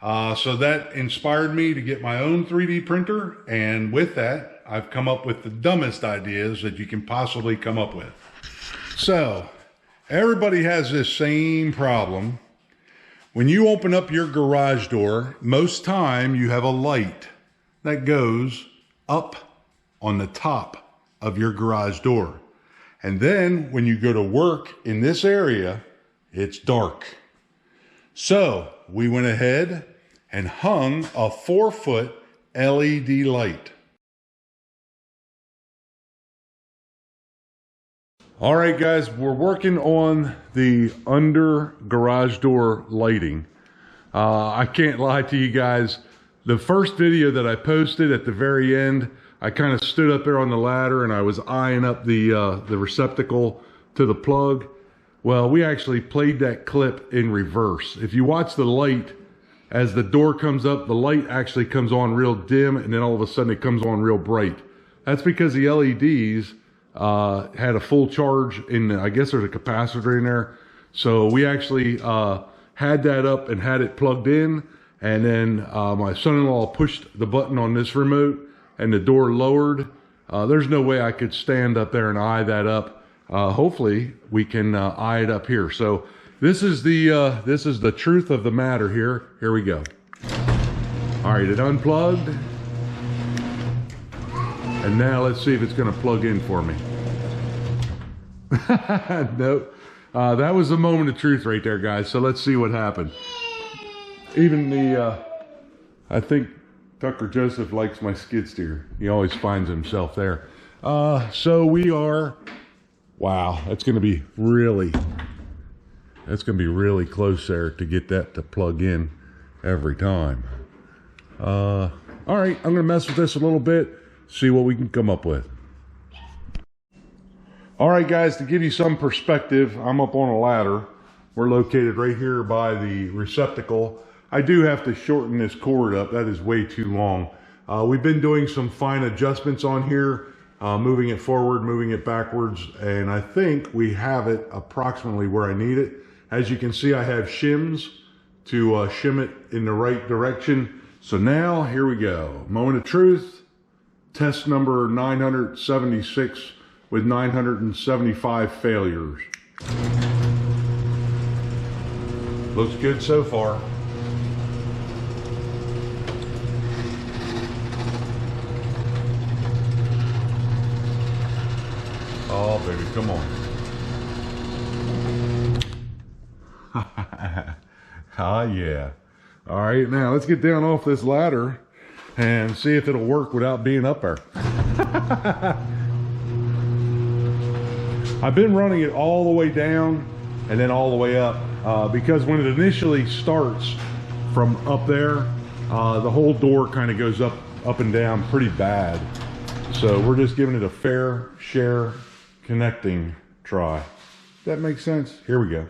So that inspired me to get my own 3D printer. And with that, I've come up with the dumbest ideas that you can possibly come up with. So everybody has this same problem. When you open up your garage door, most time you have a light that goes up on the top of your garage door. And then when you go to work in this area, it's dark. So we went ahead and hung a 4-foot LED light. All right, guys, we're working on the under garage door lighting. I can't lie to you guys. The first video that I posted at the very end, I kind of stood up there on the ladder and I was eyeing up the receptacle to the plug. Well, we actually played that clip in reverse. If you watch the light, as the door comes up, the light actually comes on real dim and then all of a sudden it comes on real bright. That's because the LEDs had a full charge in, I guess there's a capacitor in there. So we actually had that up and had it plugged in. And then my son-in-law pushed the button on this remote and the door lowered. There's no way I could stand up there and eye that up. Hopefully we can eye it up here. So this is the truth of the matter here. Here we go. All right, it unplugged. And now let's see if it's gonna plug in for me. Nope. That was the moment of truth right there, guys. So let's see what happened. Even I think Tucker Joseph likes my skid steer. He always finds himself there. So we are, wow, that's gonna be really close there to get that to plug in every time. All right, I'm gonna mess with this a little bit, see what we can come up with. All right, guys, to give you some perspective, I'm up on a ladder. We're located right here by the receptacle. I do have to shorten this cord up. That is way too long. We've been doing some fine adjustments on here, moving it forward, moving it backwards, and I think we have it approximately where I need it. As you can see, I have shims to shim it in the right direction. So now, here we go. Moment of truth, test number 976 with 975 failures. Looks good so far. Oh, baby, come on. Ah, yeah. All right, now let's get down off this ladder and see if it'll work without being up there. I've been running it all the way down and then all the way up because when it initially starts from up there, the whole door kind of goes up and down pretty bad. So we're just giving it a fair share connecting try. That makes sense? Here we go.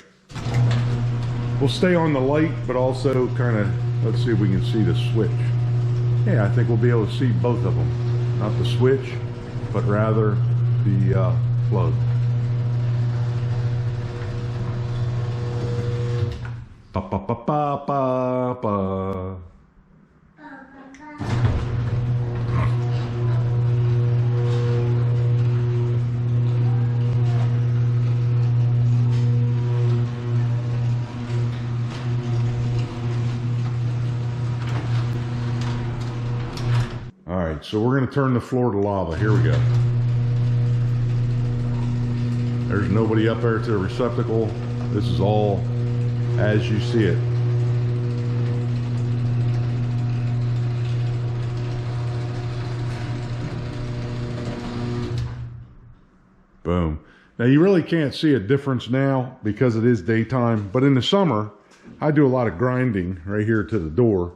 We'll stay on the light, but also kind of, let's see if we can see the switch. Yeah, I think we'll be able to see both of them. Not the switch, but rather the plug. Ba ba ba ba ba ba. All right, so we're going to turn the floor to lava. Here we go. There's nobody up there to the receptacle. This is all as you see it. Boom. Now you really can't see a difference now because it is daytime, but in the summer, I do a lot of grinding right here to the door.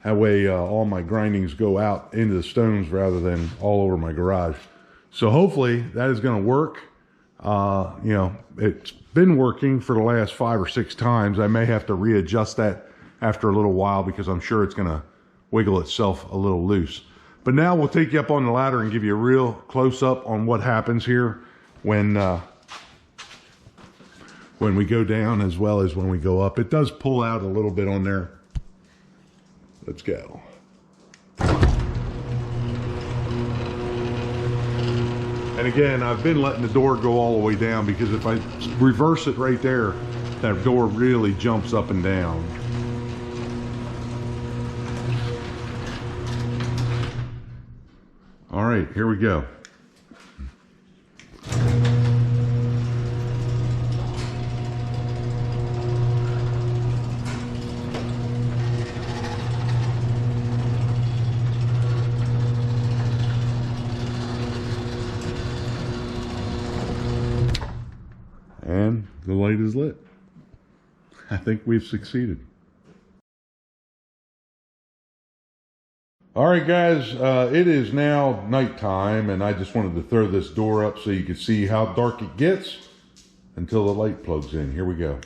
That way all my grindings go out into the stones rather than all over my garage. So hopefully that is going to work. You know, it's been working for the last 5 or 6 times. I may have to readjust that after a little while because I'm sure it's going to wiggle itself a little loose. But now we'll take you up on the ladder and give you a real close up on what happens here when we go down as well as when we go up. It does pull out a little bit on there. Let's go. And again, I've been letting the door go all the way down because if I reverse it right there, that door really jumps up and down. All right, here we go. And the light is lit. I think we've succeeded. All right, guys, it is now nighttime, and I just wanted to throw this door up so you can see how dark it gets until the light plugs in. Here we go.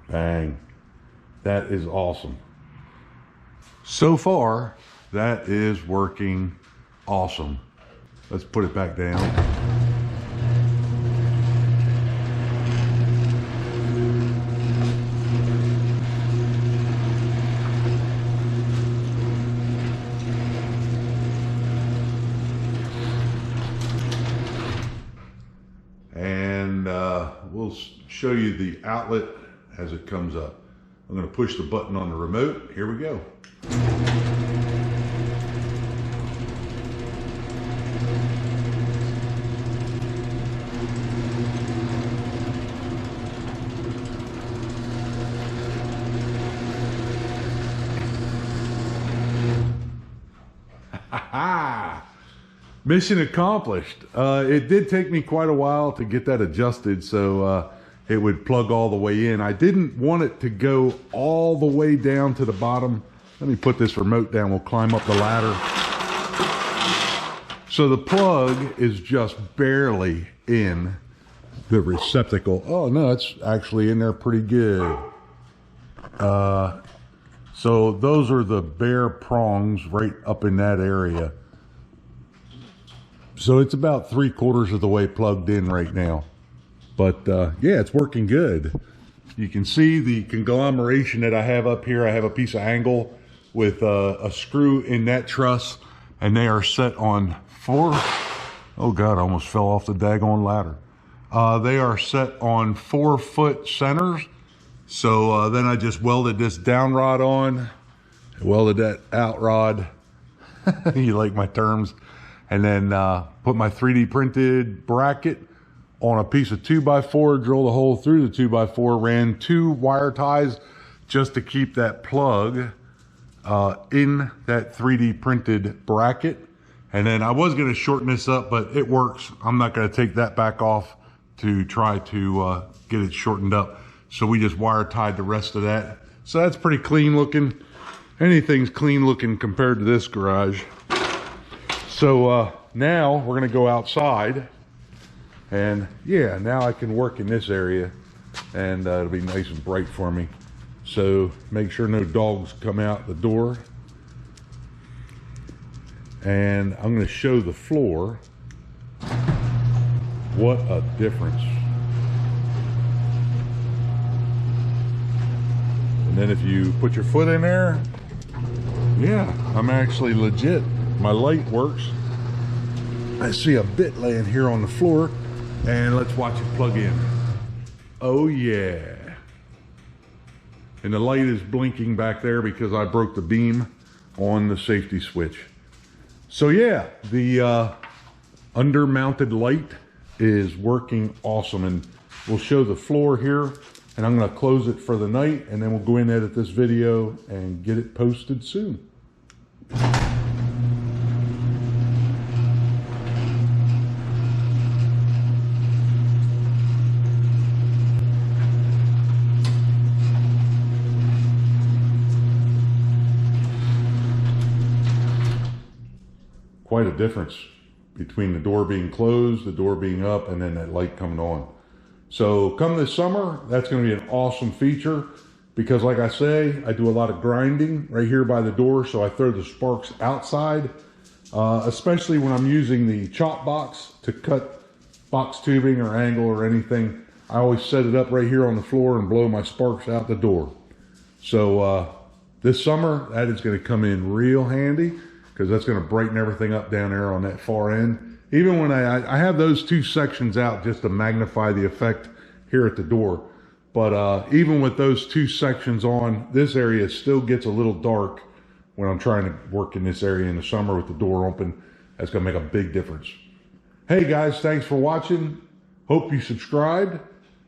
Bang. That is awesome. So far, that is working awesome. Let's put it back down. And we'll show you the outlet as it comes up. I'm going to push the button on the remote. Here we go. Mission accomplished. It did take me quite a while to get that adjusted, so it would plug all the way in. I didn't want it to go all the way down to the bottom. Let me put this remote down. We'll climb up the ladder. So the plug is just barely in the receptacle. Oh no, it's actually in there pretty good. So those are the bare prongs right up in that area. So it's about 3/4 of the way plugged in right now. But yeah, it's working good. You can see the conglomeration that I have up here. I have a piece of angle with a screw in that truss, and they are set on 4. Oh God, I almost fell off the daggone ladder. They are set on 4-foot centers. So then I just welded this down rod on, welded that out rod. You like my terms. And then put my 3D printed bracket on a piece of 2x4, drilled a hole through the 2x4, ran 2 wire ties just to keep that plug in that 3D printed bracket. And then I was going to shorten this up, but it works. I'm not going to take that back off to try to get it shortened up. So we just wire tied the rest of that. So that's pretty clean looking. Anything's clean looking compared to this garage. So now we're gonna go outside, and yeah, now I can work in this area, and it'll be nice and bright for me. So make sure no dogs come out the door. And I'm gonna show the floor. What a difference. And then if you put your foot in there, yeah, I'm actually legit. My light works. I see a bit laying here on the floor, and let's watch it plug in. Oh yeah. And the light is blinking back there because I broke the beam on the safety switch. So yeah, the undermounted light is working awesome, and we'll show the floor here, and I'm gonna close it for the night, and then we'll go in and edit this video and get it posted soon. Quite a difference between the door being closed, the door being up, and then that light coming on. So come this summer, that's going to be an awesome feature. because like I say, I do a lot of grinding right here by the door, so I throw the sparks outside, especially when I'm using the chop box to cut box tubing or angle or anything. I always set it up right here on the floor and blow my sparks out the door. So this summer, that is going to come in real handy, because that's going to brighten everything up down there on that far end. Even when I have those two sections out just to magnify the effect here at the door. But even with those two sections on, this area still gets a little dark when I'm trying to work in this area in the summer with the door open. That's going to make a big difference. Hey guys, thanks for watching. Hope you subscribed.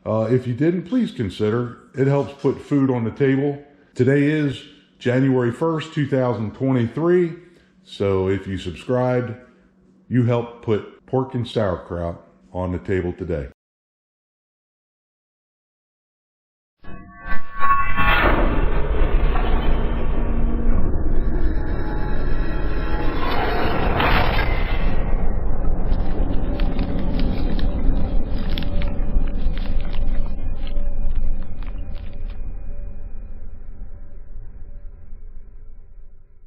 If you didn't, please consider. It helps put food on the table. Today is January 1st, 2023. So if you subscribed, you helped put pork and sauerkraut on the table today.